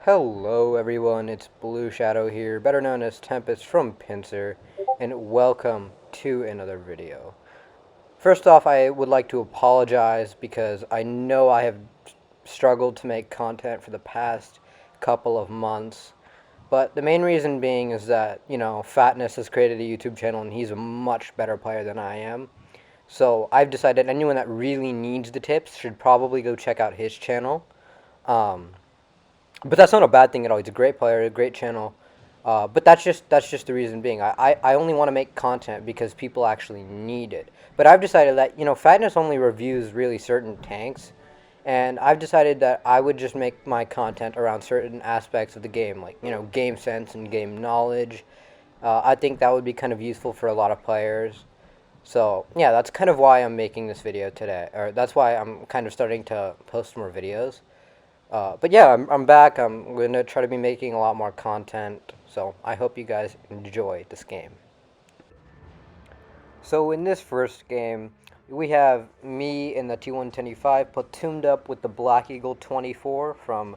Hello everyone, it's Blue Shadow here, better known as Tempest from Pincer, and welcome to another video. First off, I would like to apologize because I know I have struggled to make content for the past couple of months, but the main reason being is that, Fatness has created a YouTube channel and he's a much better player than I am. So I've decided anyone that really needs the tips should probably go check out his channel. Um, but that's not a bad thing at all. He's a great player, a great channel. But that's just the reason being. I only want to make content because people actually need it. But I've decided that Fatness only reviews really certain tanks, and I've decided that I would just make my content around certain aspects of the game, like game sense and game knowledge. I think that would be kind of useful for a lot of players. So yeah, that's kind of why I'm making this video today, or that's why I'm kind of starting to post more videos. But yeah, I'm back. I'm going to try to be making a lot more content, so I hope you guys enjoy this game. So in this first game, we have me in the T110E5 platooned up with the Black Eagle 24 from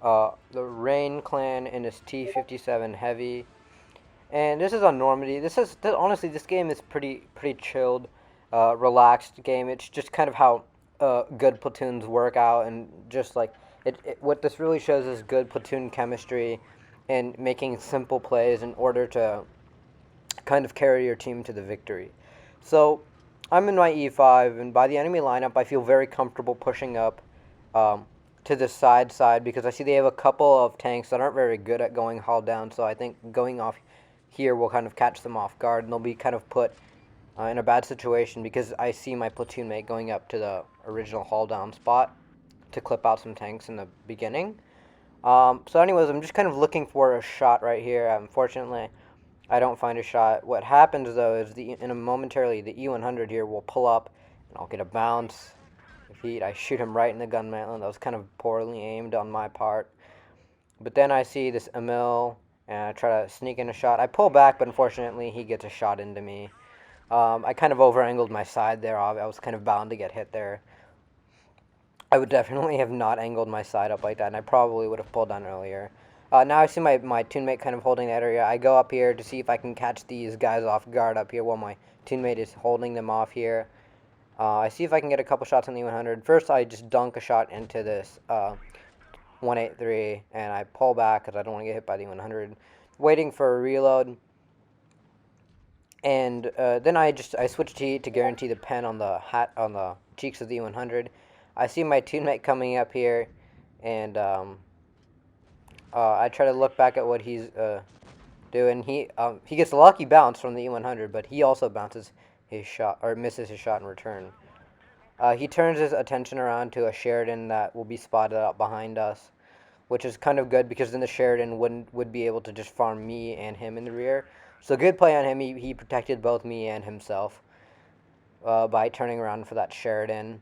the Rain clan in his T57 Heavy. And this is on Normandy. Honestly, this game is pretty chilled, relaxed game. It's just kind of how good platoons work out, and just like what this really shows is good platoon chemistry and making simple plays in order to kind of carry your team to the victory. So I'm in my E5, and by the enemy lineup, I feel very comfortable pushing up to the side because I see they have a couple of tanks that aren't very good at going hull down. So I think going off here will kind of catch them off guard, and they'll be kind of put in a bad situation because I see my platoon mate going up to the original hull down spot to clip out some tanks in the beginning. So anyways, I'm just kind of looking for a shot right here. Unfortunately, I don't find a shot. What happens though is momentarily the E100 here will pull up, and I'll get a bounce. I shoot him right in the gun mantlet. That was kind of poorly aimed on my part. But then I see this Emil, and I try to sneak in a shot. I pull back, but unfortunately he gets a shot into me. I kind of over-angled my side there. I was kind of bound to get hit there. I would definitely have not angled my side up like that, and I probably would have pulled down earlier. Now I see my teammate kind of holding that area. I go up here to see if I can catch these guys off guard up here while my teammate is holding them off here. I see if I can get a couple shots on the 100. First, I just dunk a shot into this 183, and I pull back because I don't want to get hit by the 100. Waiting for a reload, and then I switch to heat to guarantee the pen on the cheeks of the 100. I see my teammate coming up here, and I try to look back at what he's doing. He gets a lucky bounce from the E100, but he also bounces his shot, or misses his shot in return. He turns his attention around to a Sheridan that will be spotted up behind us, which is kind of good because then the Sheridan would be able to just farm me and him in the rear. So good play on him. He protected both me and himself by turning around for that Sheridan.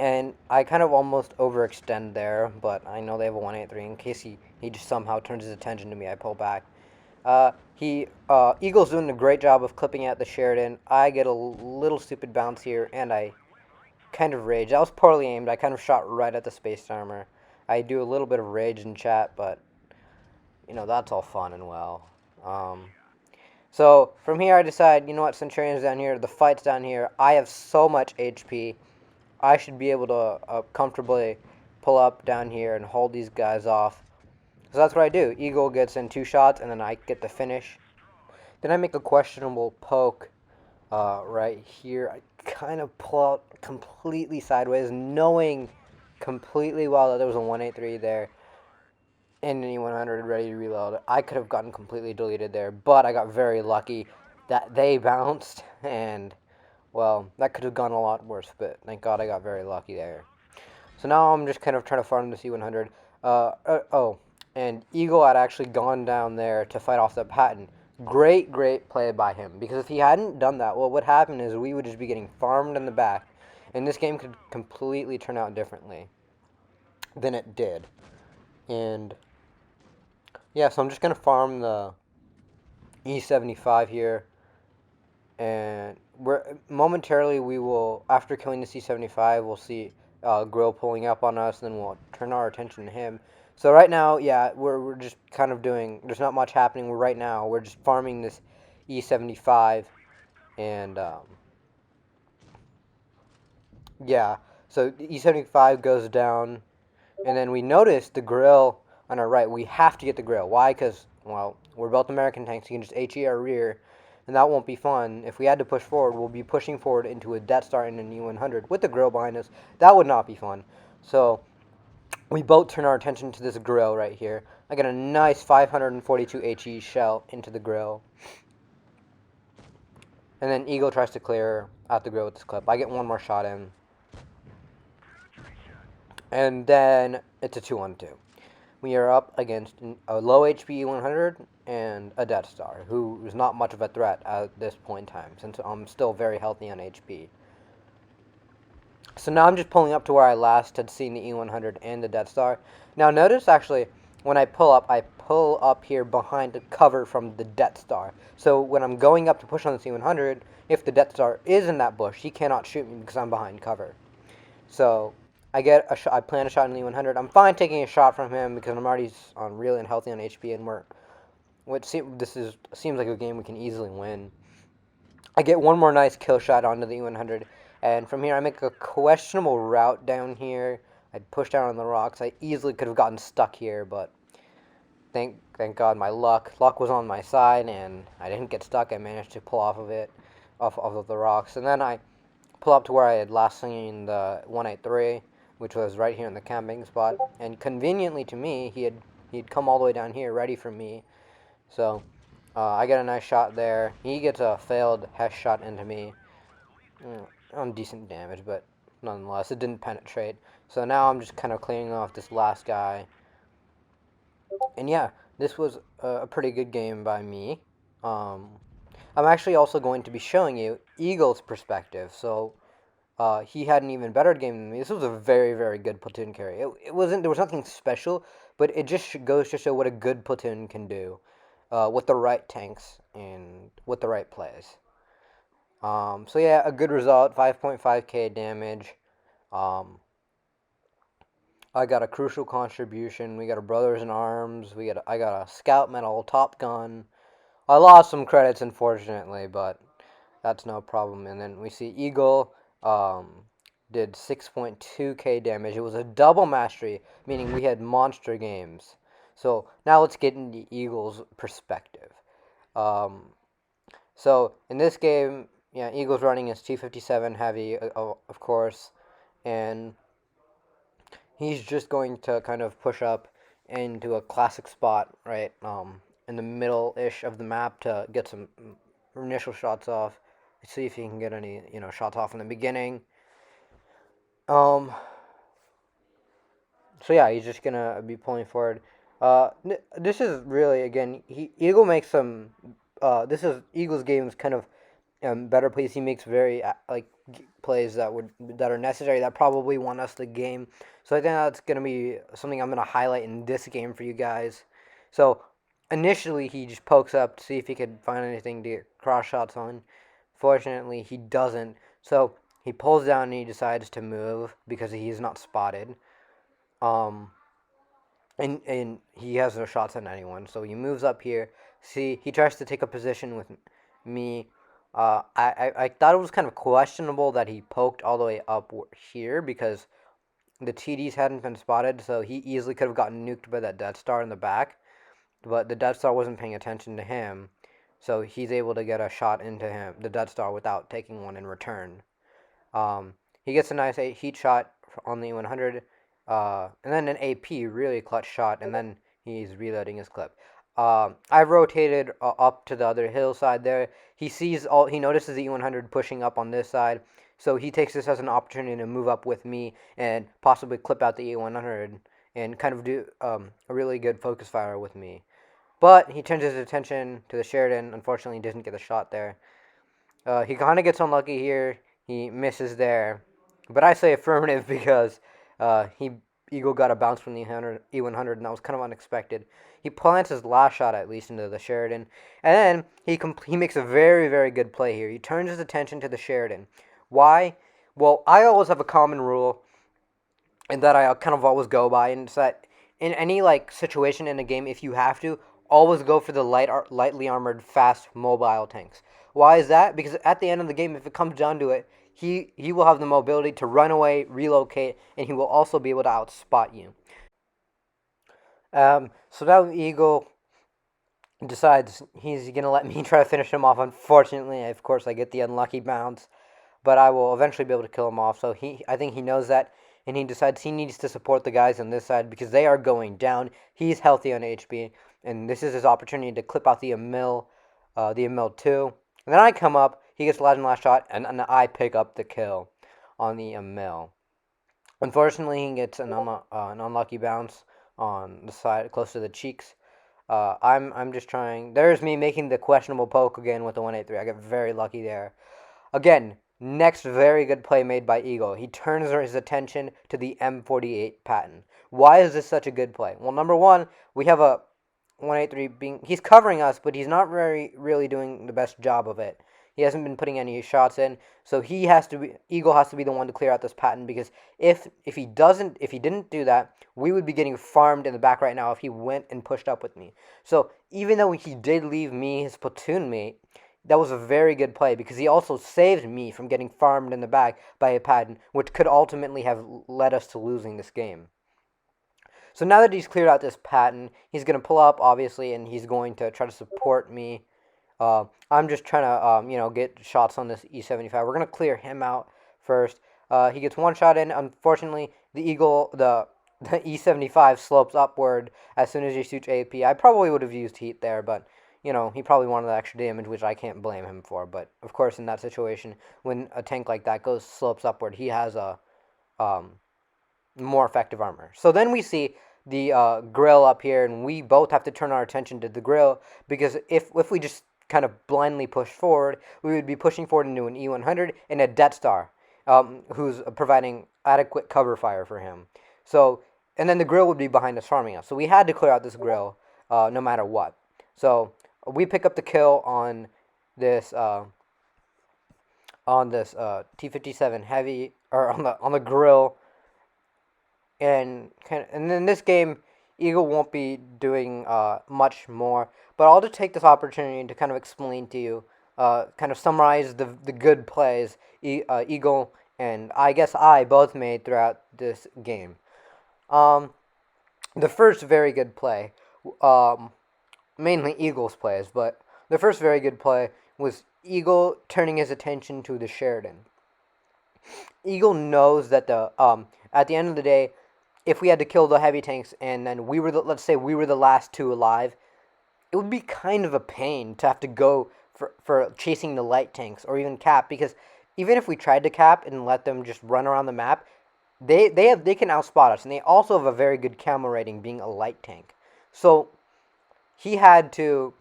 And I kind of almost overextend there, but I know they have a 183. In case he just somehow turns his attention to me, I pull back. Eagle's doing a great job of clipping out the Sheridan. I get a little stupid bounce here, and I kind of rage. That was poorly aimed. I kind of shot right at the space armor. I do a little bit of rage in chat, but, that's all fun and well. So from here I decide, Centurion's down here, the fight's down here. I have so much HP. I should be able to comfortably pull up down here and hold these guys off. So that's what I do. Eagle gets in 2 shots, and then I get the finish. Then I make a questionable poke right here. I kind of pull out completely sideways, knowing completely well that there was a 183 there and an E100 ready to reload. I could have gotten completely deleted there, but I got very lucky that they bounced, and well, that could have gone a lot worse, but thank God I got very lucky there. So now I'm just kind of trying to farm the C100. And Eagle had actually gone down there to fight off the Patton. Great play by him, because if he hadn't done that, what would happen is we would just be getting farmed in the back, and this game could completely turn out differently than it did. And yeah, so I'm just going to farm the E75 here. And momentarily we will, after killing the C75, we'll see grill pulling up on us, and then we'll turn our attention to him. So right now, yeah, we're just kind of doing. There's not much happening. We're just farming this E75, and yeah. So E75 goes down, and then we notice the grill on our right. We have to get the grill. Why? Because, well, we're both American tanks. You can just HE our rear, and that won't be fun. If we had to push forward, we'll be pushing forward into a Death Star and an E100 with the grill behind us. That would not be fun. So we both turn our attention to this grill right here. I get a nice 542 HE shell into the grill. And then Eagle tries to clear out the grill with this clip. I get one more shot in. And then it's a 2-on-2. We are up against a low HP 100 and a Death Star, who is not much of a threat at this point in time, since I'm still very healthy on HP. So now I'm just pulling up to where I last had seen the E100 and the Death Star. Now notice, actually, when I pull up here behind the cover from the Death Star. So when I'm going up to push on the C100, if the Death Star is in that bush, he cannot shoot me because I'm behind cover. So I get a shot. I plan a shot in the 100. I'm fine taking a shot from him because I'm already on really unhealthy on HP, and seems like a game we can easily win. I get one more nice kill shot onto the 100, and from here I make a questionable route down here. I push down on the rocks. I easily could have gotten stuck here, but thank God my luck was on my side, and I didn't get stuck. I managed to pull off of the rocks, and then I pull up to where I had last seen the 183, which was right here in the camping spot. And conveniently to me, he'd come all the way down here ready for me. So I get a nice shot there. He gets a failed Hesh shot into me on decent damage, but nonetheless, it didn't penetrate. So now I'm just kind of cleaning off this last guy. And yeah, this was a pretty good game by me. I'm actually also going to be showing you Eagle's perspective. So he had an even better game than me. This was a very, very good platoon carry. It wasn't. There was nothing special, but it just goes to show what a good platoon can do with the right tanks and with the right plays. So yeah, a good result. 5.5k damage. Um, I got a crucial contribution. We got a brothers in arms. I got a scout medal, Top Gun. I lost some credits, unfortunately, but that's no problem. And then we see Eagle did 6.2k damage. It was a double mastery, meaning we had monster games. So now let's get into Eagle's perspective. So in this game, yeah, Eagle's running his T57 heavy, of course, and he's just going to kind of push up into a classic spot, right, in the middle-ish of the map to get some initial shots off. See if he can get any, shots off in the beginning. So yeah, he's just gonna be pulling forward. This is really, again, Eagle makes some. This is Eagle's game's kind of better plays. He makes very plays that are necessary that probably won us the game. So I think that's gonna be something I'm gonna highlight in this game for you guys. So initially he just pokes up to see if he could find anything to get cross shots on. Fortunately, he doesn't. So he pulls down and he decides to move because he's not spotted. And he has no shots on anyone. So he moves up here. See, he tries to take a position with me. I thought it was kind of questionable that he poked all the way up here because the TDs hadn't been spotted, so he easily could have gotten nuked by that Death Star in the back. But the Death Star wasn't paying attention to him, so he's able to get a shot into the Death Star without taking one in return. He gets a nice heat shot on the 100, and then an AP, really clutch shot, and then he's reloading his clip. I rotated up to the other hillside there. He notices the E100 pushing up on this side, so he takes this as an opportunity to move up with me and possibly clip out the E100 and kind of do a really good focus fire with me. But he turns his attention to the Sheridan. Unfortunately, he doesn't get a shot there. He kind of gets unlucky here. He misses there. But I say affirmative because Eagle got a bounce from the E100, and that was kind of unexpected. He plants his last shot, at least, into the Sheridan. And then he makes a very, very good play here. He turns his attention to the Sheridan. Why? Well, I always have a common rule and that I kind of always go by, and it's that in any like situation in a game, if you have to, always go for the lightly armored, fast, mobile tanks. Why is that? Because at the end of the game, if it comes down to it, he will have the mobility to run away, relocate, and he will also be able to outspot you. So now Eagle decides he's gonna let me try to finish him off. Unfortunately, of course, I get the unlucky bounce, but I will eventually be able to kill him off. So I think he knows that, and he decides he needs to support the guys on this side because they are going down. He's healthy on HP, and this is his opportunity to clip out the Emil 2. And then I come up, he gets last shot, and I pick up the kill on the Emil. Unfortunately, he gets an unlucky bounce on the side close to the cheeks. I'm just trying. There's me making the questionable poke again with the 183. I get very lucky there. Again, next very good play made by Eagle. He turns his attention to the M48 pattern. Why is this such a good play? Well, number one, we have a 183 being... He's covering us, but he's not really doing the best job of it. He hasn't been putting any shots in, so Eagle has to be the one to clear out this pattern, because if he didn't do that, we would be getting farmed in the back right now if he went and pushed up with me. So even though he did leave me his platoon mate, that was a very good play because he also saved me from getting farmed in the back by a pattern, which could ultimately have led us to losing this game. So now that he's cleared out this pattern, he's going to pull up, obviously, and he's going to try to support me. I'm just trying to, get shots on this E75. We're going to clear him out first. He gets one shot in. Unfortunately, the E75 slopes upward as soon as he shoots AP. I probably would have used heat there, but, he probably wanted the extra damage, which I can't blame him for. But, of course, in that situation, when a tank like that slopes upward, he has a more effective armor. So then we see the grill up here, and we both have to turn our attention to the grill, because if we just kind of blindly push forward, we would be pushing forward into an E100 and a Death Star, who's providing adequate cover fire for him. So, and then the grill would be behind us farming us. So we had to clear out this grill no matter what. So we pick up the kill on this T57 heavy, or on the grill, and in this game, Eagle won't be doing much more. But I'll just take this opportunity to kind of explain to you, kind of summarize the good plays Eagle and I guess I both made throughout this game. The first very good play, mainly Eagle's plays, but the first very good play was Eagle turning his attention to the Sheridan. Eagle knows that at the end of the day, if we had to kill the heavy tanks and then let's say we were the last two alive, it would be kind of a pain to have to go for chasing the light tanks or even cap, because even if we tried to cap and let them just run around the map, they can outspot us, and they also have a very good camo rating being a light tank. So he had to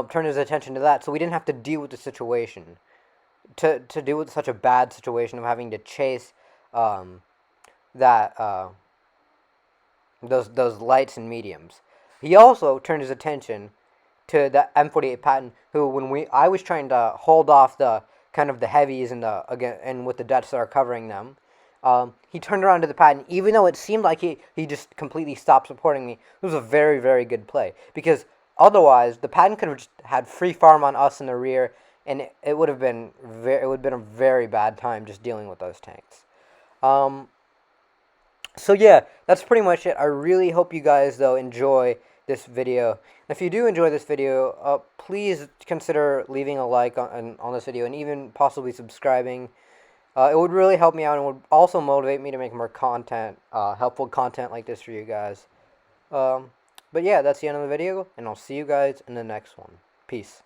turn his attention to that, so we didn't have to deal with the situation, to deal with such a bad situation of having to chase those lights and mediums. He also turned his attention to the M48 pattern, who when I was trying to hold off the kind of the heavies and with the Death Star covering them, he turned around to the pattern, even though it seemed like he just completely stopped supporting me. It was a very, very good play, because otherwise the pattern could have just had free farm on us in the rear, and it would have been a very bad time just dealing with those tanks. So yeah, that's pretty much it. I really hope you guys, though, enjoy this video. And if you do enjoy this video, please consider leaving a like on this video, and even possibly subscribing. It would really help me out, and would also motivate me to make more content, helpful content like this for you guys. But yeah, that's the end of the video, and I'll see you guys in the next one. Peace.